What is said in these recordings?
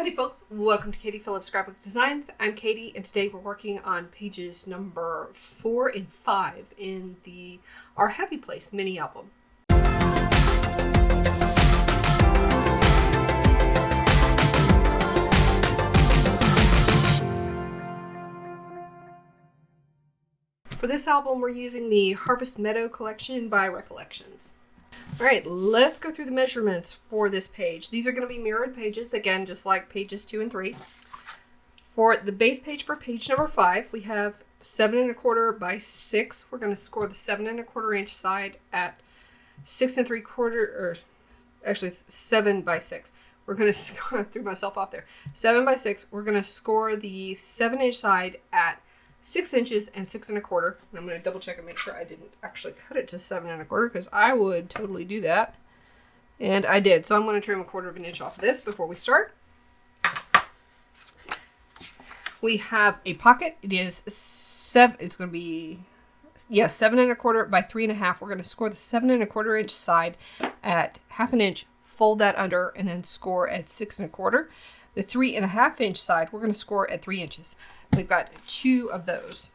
Howdy folks, welcome to Katie Phillips Scrapbook Designs. I'm Katie and today we're working on pages number 4 and 5 in the Our Happy Place mini album. For this album we're using the Harvest Meadow collection by Recollections. Alright, let's go through the measurements for this page. These are going to be mirrored pages, again, just like pages 2 and 3. For the base page for page number 5, we have 7 1/4 by 6. We're going to score the 7 1/4 inch side at 6 3/4, or actually 7 by 6. We're going to score, I threw myself off there. 7 by 6, we're going to score the 7 inch side at 6 inches and 6 1/4. And I'm going to double check and make sure I didn't actually cut it to 7 1/4 because I would totally do that. And I did. So I'm going to trim 1/4 of an inch off of this before we start. We have a pocket. It is it's going to be 7 1/4 by 3 1/2. We're going to score the 7 1/4 inch side at 1/2 inch, fold that under, and then score at 6 1/4. The 3 1/2 inch side, we're going to score at 3 inches. We've got 2 of those.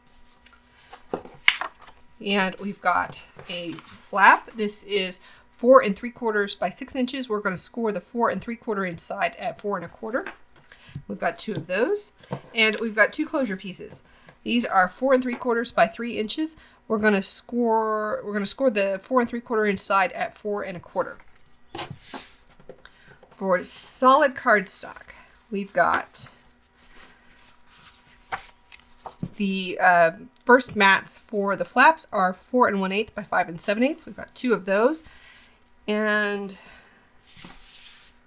And we've got a flap. This is 4 3/4 by 6 inches. We're going to score the 4 3/4 inch side at 4 1/4. We've got 2 of those. And we've got 2 closure pieces. These are 4 3/4 by 3 inches. We're going to score the 4 3/4 inch side at 4 1/4. For solid cardstock, we've got the first mats for the flaps are 4 1/8 by 5 7/8. We've got 2 of those. And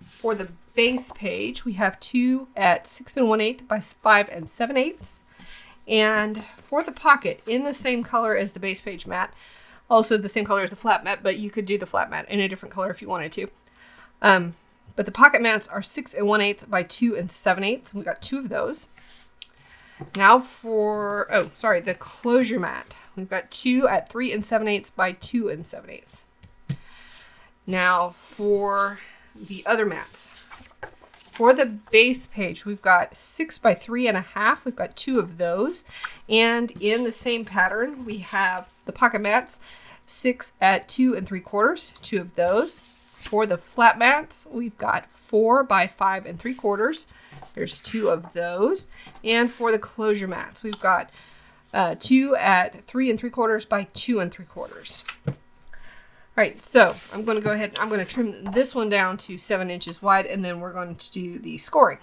for the base page, we have 2 at 6 1/8 by 5 7/8. And for the pocket, in the same color as the base page mat, also the same color as the flap mat, but you could do the flap mat in a different color if you wanted to. But the pocket mats are 6 1/8 by 2 7/8. We've got 2 of those. Now for, the closure mat. We've got 2 at 3 7/8 by 2 7/8. Now for the other mats. For the base page, we've got 6 by 3 1/2. We've got 2 of those. And in the same pattern, we have the pocket mats, 6 at 2 3/4, 2 of those. For the flat mats, we've got 4 by 5 3/4. There's 2 of those. And for the closure mats, we've got 2 at 3 3/4 by 2 3/4. All right, so I'm going to go ahead and I'm going to trim this one down to 7 inches wide, and then we're going to do the scoring.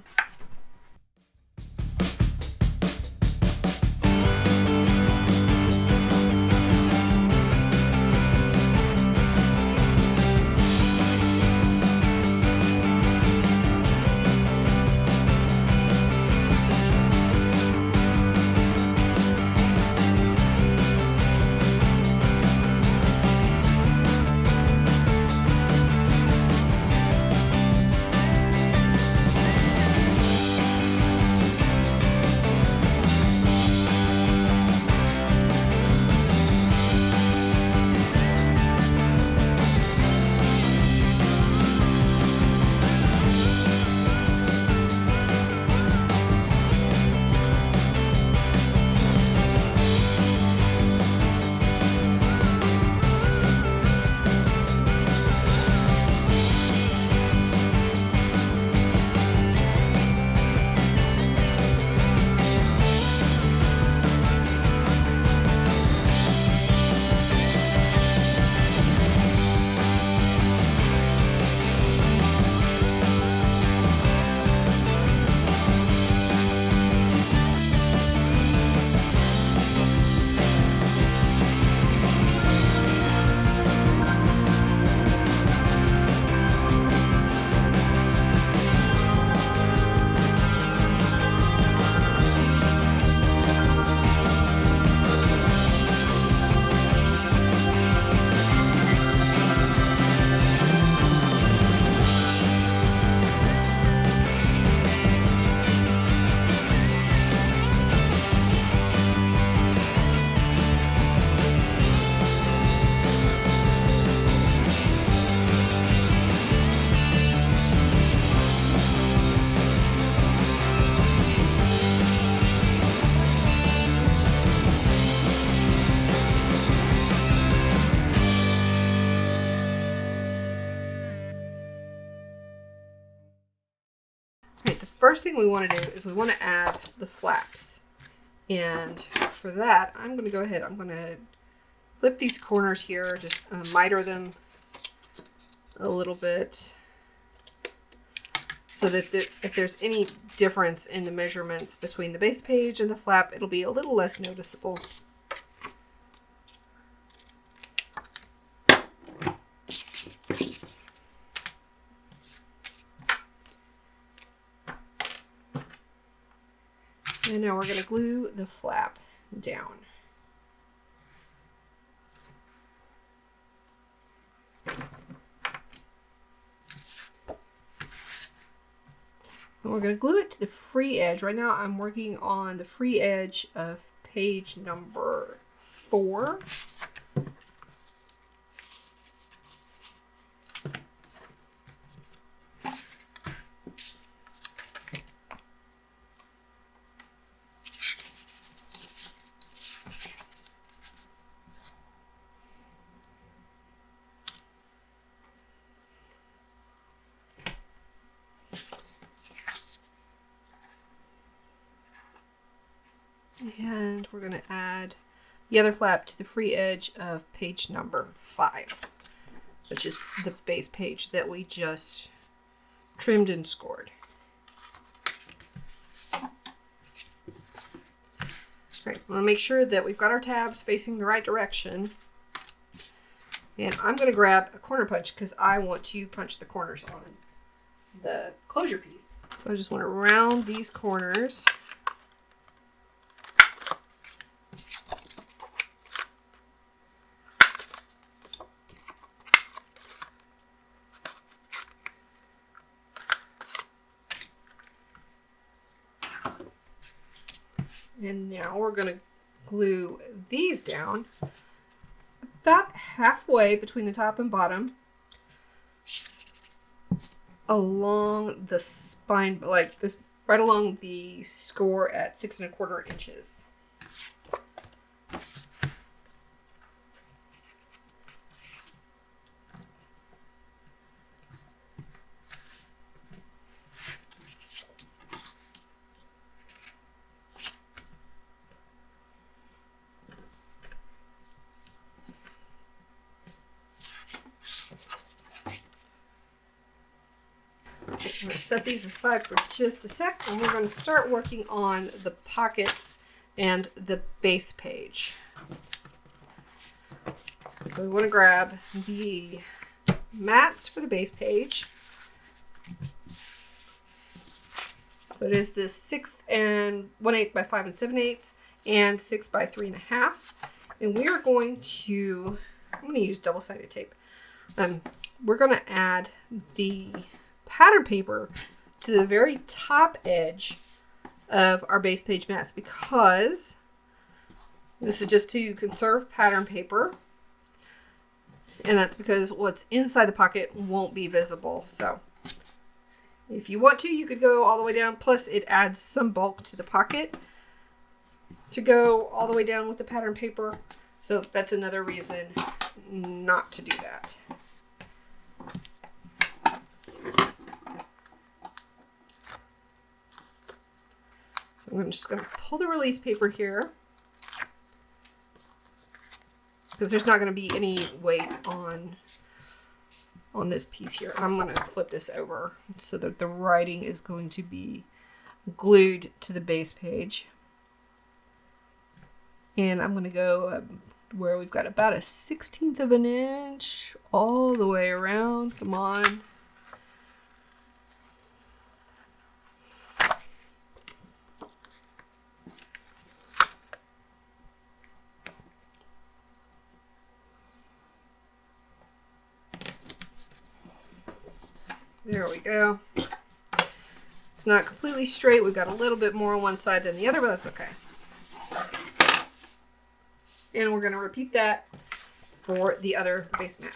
first thing we want to do is we want to add the flaps. And for that, I'm going to go ahead, I'm going to clip these corners here, just miter them a little bit so that if there's any difference in the measurements between the base page and the flap, it'll be a little less noticeable. And now we're going to glue the flap down. And we're going to glue it to the free edge. Right now I'm working on the free edge of page number 4. And we're going to add the other flap to the free edge of page number 5, which is the base page that we just trimmed and scored. All right, we want to make sure that we've got our tabs facing the right direction. And I'm going to grab a corner punch because I want to punch the corners on the closure piece. So I just want to round these corners. And now we're going to glue these down about halfway between the top and bottom along the spine, like this, right along the score at 6 1/4 inches. I'm going to set these aside for just a sec, and we're going to start working on the pockets and the base page. So we want to grab the mats for the base page. So it is the 6 1/8 by 5 7/8 and 6 by 3 1/2. And we are going to, I'm going to use double-sided tape. We're going to add the pattern paper to the very top edge of our base page mats because this is just to conserve pattern paper, and that's because what's inside the pocket won't be visible. So if you want to, you could go all the way down, plus it adds some bulk to the pocket to go all the way down with the pattern paper, so that's another reason not to do that. So I'm just going to pull the release paper here because there's not going to be any weight on this piece here. I'm going to flip this over so that the writing is going to be glued to the base page. And I'm going to go where we've got about a 1/16 of an inch all the way around. Come on. There we go. It's not completely straight. We've got a little bit more on one side than the other, but that's okay. And we're going to repeat that for the other base mat.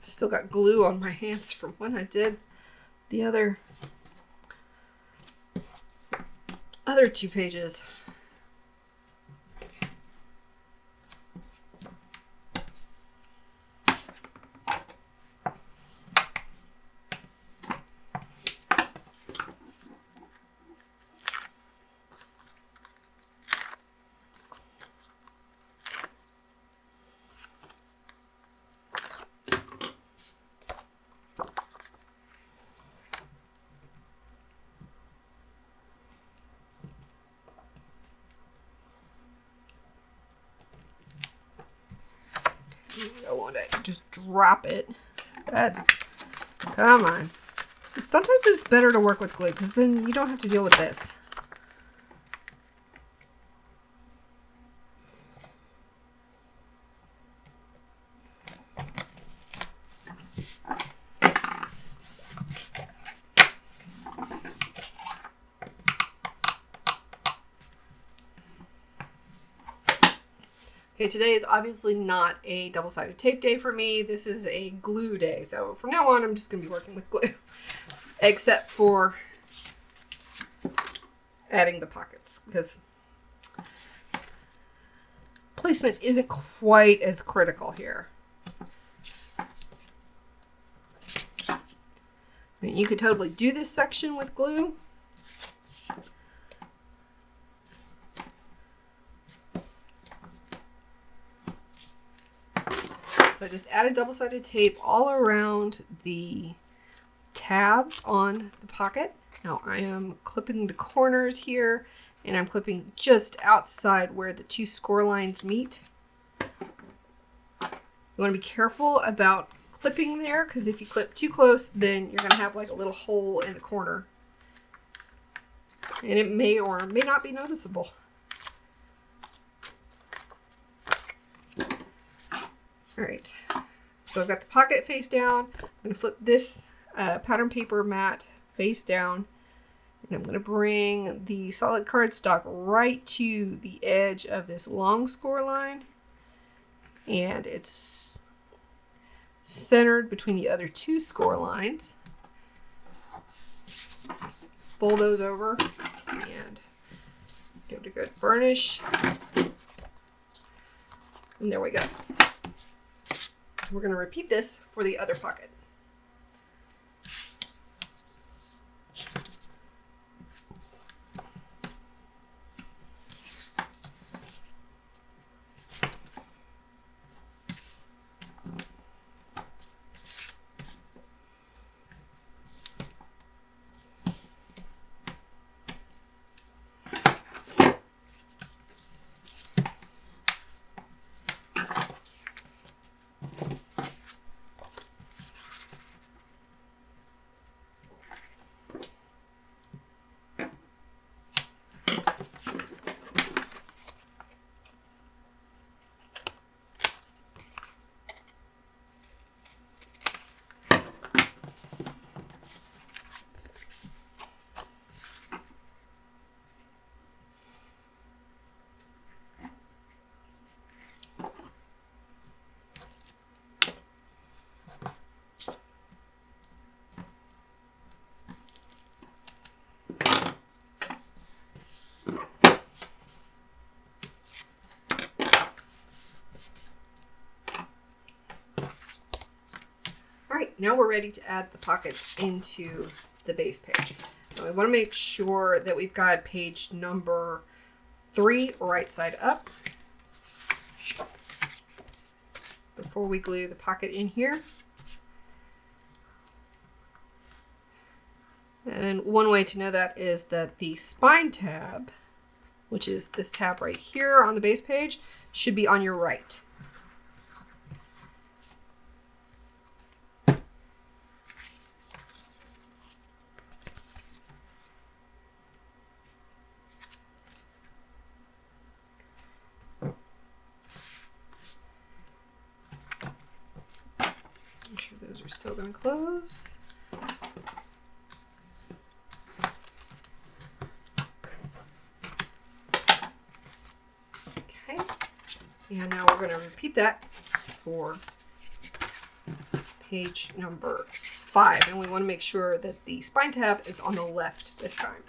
Still got glue on my hands from when I did the other other 2 pages. I want to just drop it. Come on. Sometimes it's better to work with glue because then you don't have to deal with this. Okay, today is obviously not a double-sided tape day for me. This is a glue day. So from now on, I'm just going to be working with glue. Except for adding the pockets. Because placement isn't quite as critical here. I mean, you could totally do this section with glue. So I just added double-sided tape all around the tabs on the pocket. Now I am clipping the corners here, and I'm clipping just outside where the 2 score lines meet. You want to be careful about clipping there, because if you clip too close, then you're going to have like a little hole in the corner. And it may or may not be noticeable. All right, so I've got the pocket face down. I'm going to flip this pattern paper mat face down, and I'm going to bring the solid cardstock right to the edge of this long score line, and it's centered between the other 2 score lines. Just fold those over and give it a good burnish, and there we go. We're going to repeat this for the other pocket. All right, now we're ready to add the pockets into the base page. So we want to make sure that we've got page number 3 right side up before we glue the pocket in here. And one way to know that is that the spine tab, which is this tab right here on the base page, should be on your right. Make sure those are still going to close. Okay, and now we're going to repeat that for page number 5, and we want to make sure that the spine tab is on the left this time.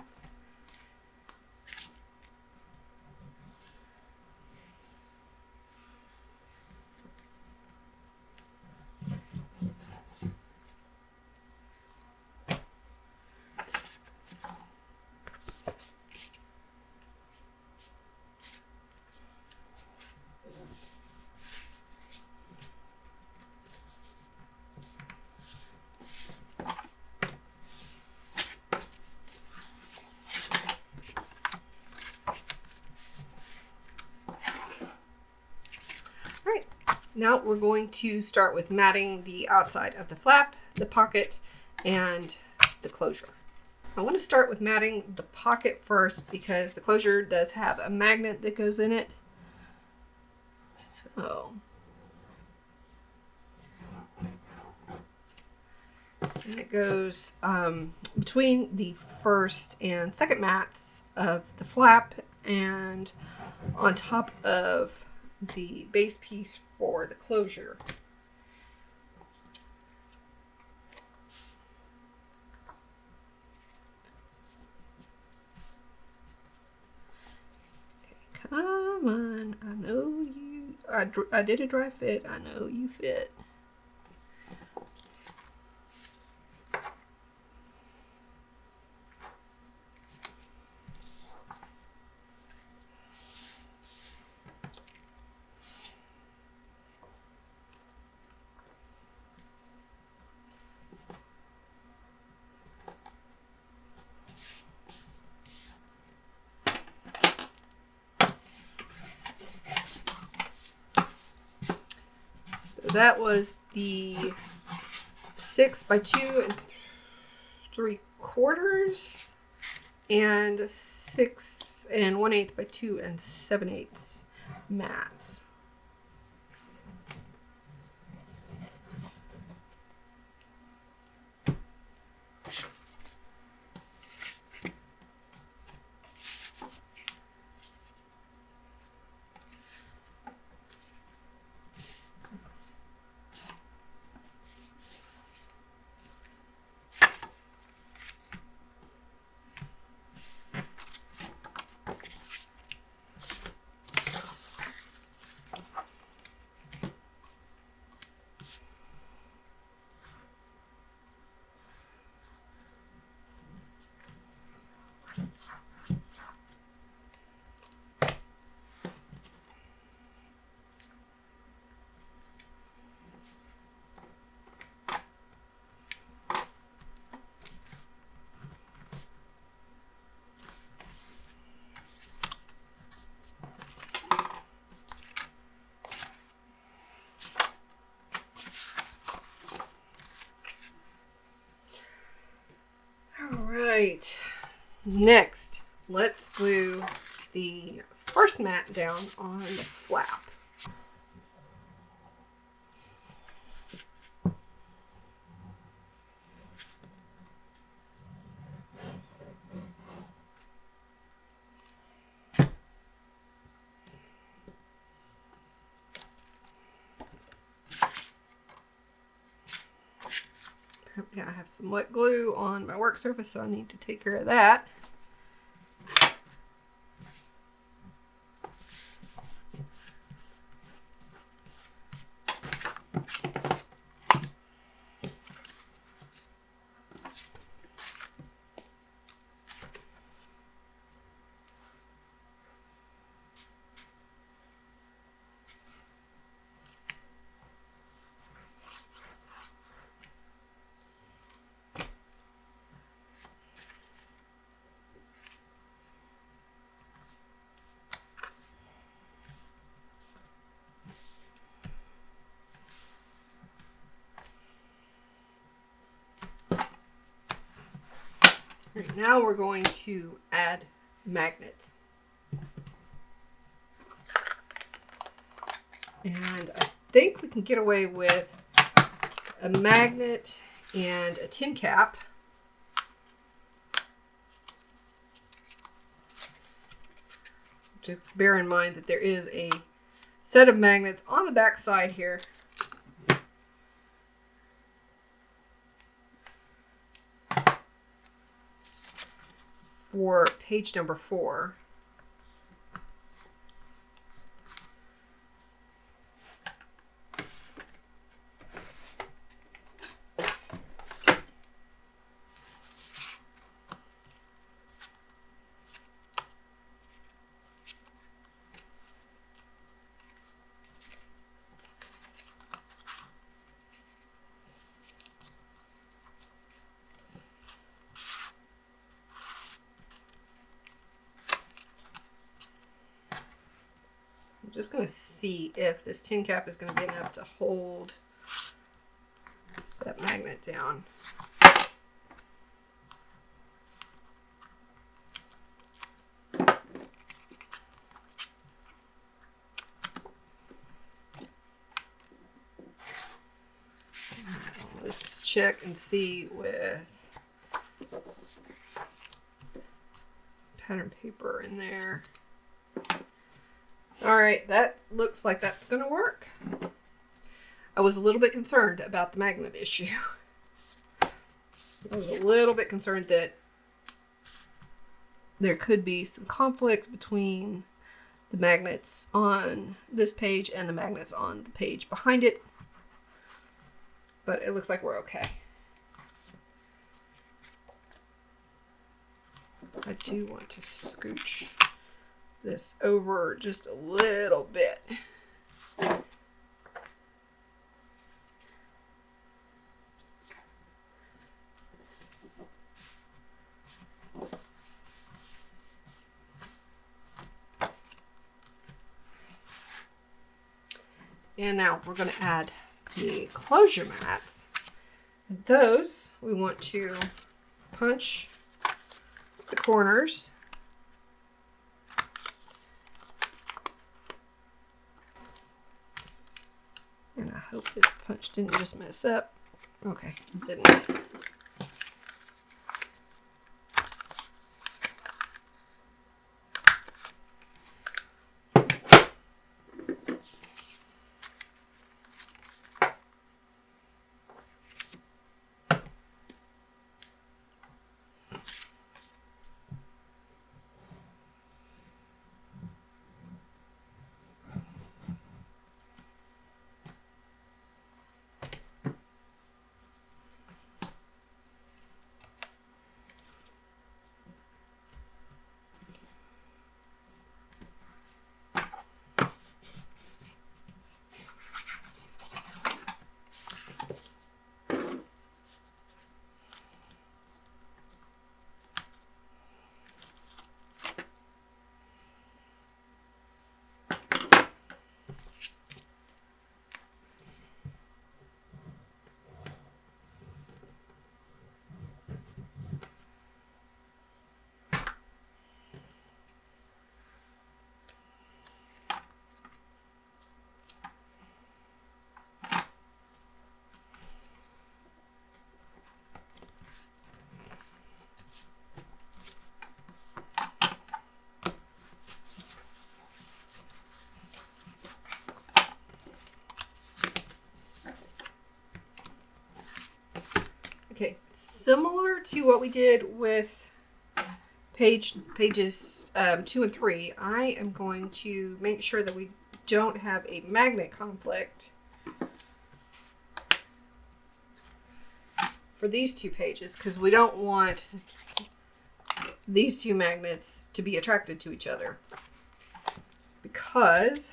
Now we're going to start with matting the outside of the flap, the pocket, and the closure. I want to start with matting the pocket first because the closure does have a magnet that goes in it. So, and it goes between the first and second mats of the flap and on top of the base piece for the closure. Okay, come on, I know you. I did a dry fit. I know you fit. That was the 6 by 2 3/4 and 6 1/8 by 2 7/8 mats. Alright, next let's glue the first mat down on the flap. I have some wet glue on my work surface, so I need to take care of that. Right, now we're going to add magnets. And I think we can get away with a magnet and a tin cap. To bear in mind that there is a set of magnets on the back side here. For page number 4. just going to see if this tin cap is going to be enough to hold that magnet down. Let's check and see with pattern paper in there. All right, that looks like that's going to work. I was a little bit concerned about the magnet issue. I was a little bit concerned that there could be some conflict between the magnets on this page and the magnets on the page behind it. But it looks like we're okay. I do want to scooch this over just a little bit. And now we're going to add the closure mats. Those we want to punch the corners. And I hope this punch didn't just mess up. Okay, it didn't. Okay, similar to what we did with pages 2 and 3, I am going to make sure that we don't have a magnet conflict for these two pages, because we don't want these two magnets to be attracted to each other, because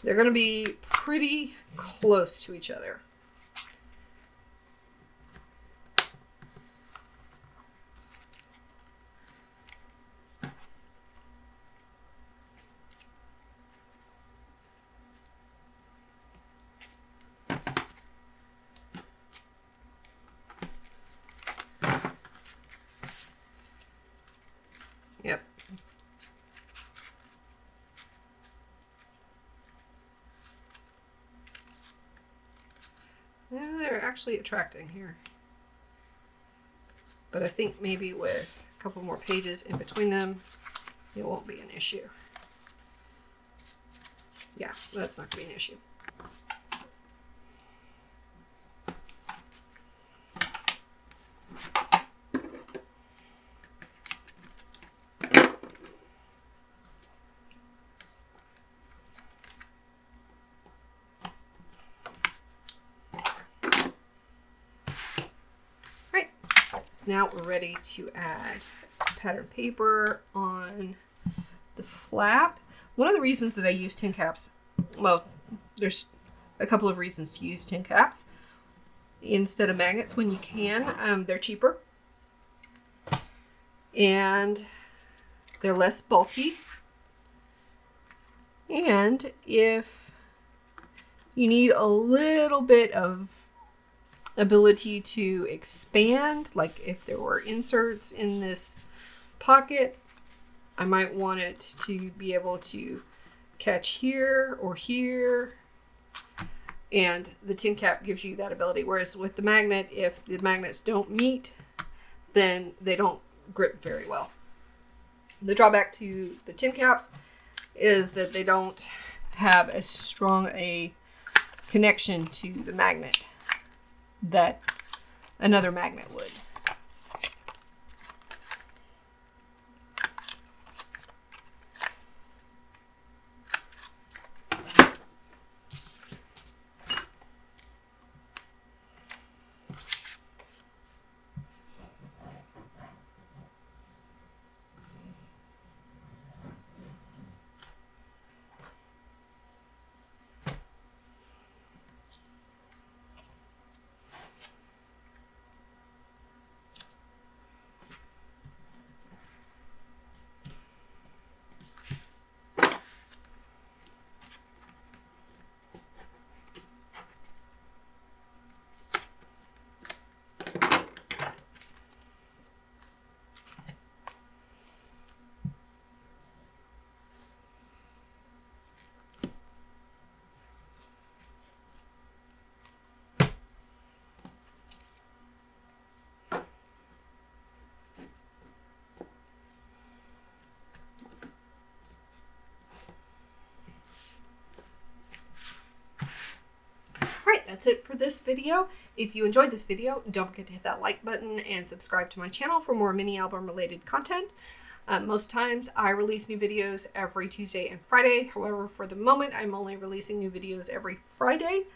they're going to be pretty close to each other. Yep. Yeah, they're actually attracting here. But I think maybe with a couple more pages in between them, it won't be an issue. Yeah, that's not going to be an issue. Now we're ready to add pattern paper on the flap. One of the reasons that I use tin caps, well, there's a couple of reasons to use tin caps instead of magnets when you can. They're cheaper and they're less bulky. And if you need a little bit of ability to expand, like if there were inserts in this pocket, I might want it to be able to catch here or here. And the tin cap gives you that ability. Whereas with the magnet, if the magnets don't meet, then they don't grip very well. The drawback to the tin caps is that they don't have as strong a connection to the magnet that another magnet would. Alright, that's it for this video. If you enjoyed this video, don't forget to hit that like button and subscribe to my channel for more mini album related content. Most times I release new videos every Tuesday and Friday. However, for the moment, I'm only releasing new videos every Friday,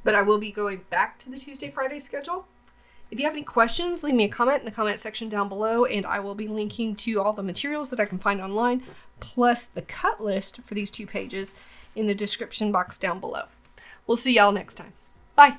but I will be going back to the Tuesday-Friday schedule. If you have any questions, leave me a comment in the comment section down below, and I will be linking to all the materials that I can find online, plus the cut list for these 2 pages in the description box down below. We'll see y'all next time. Bye.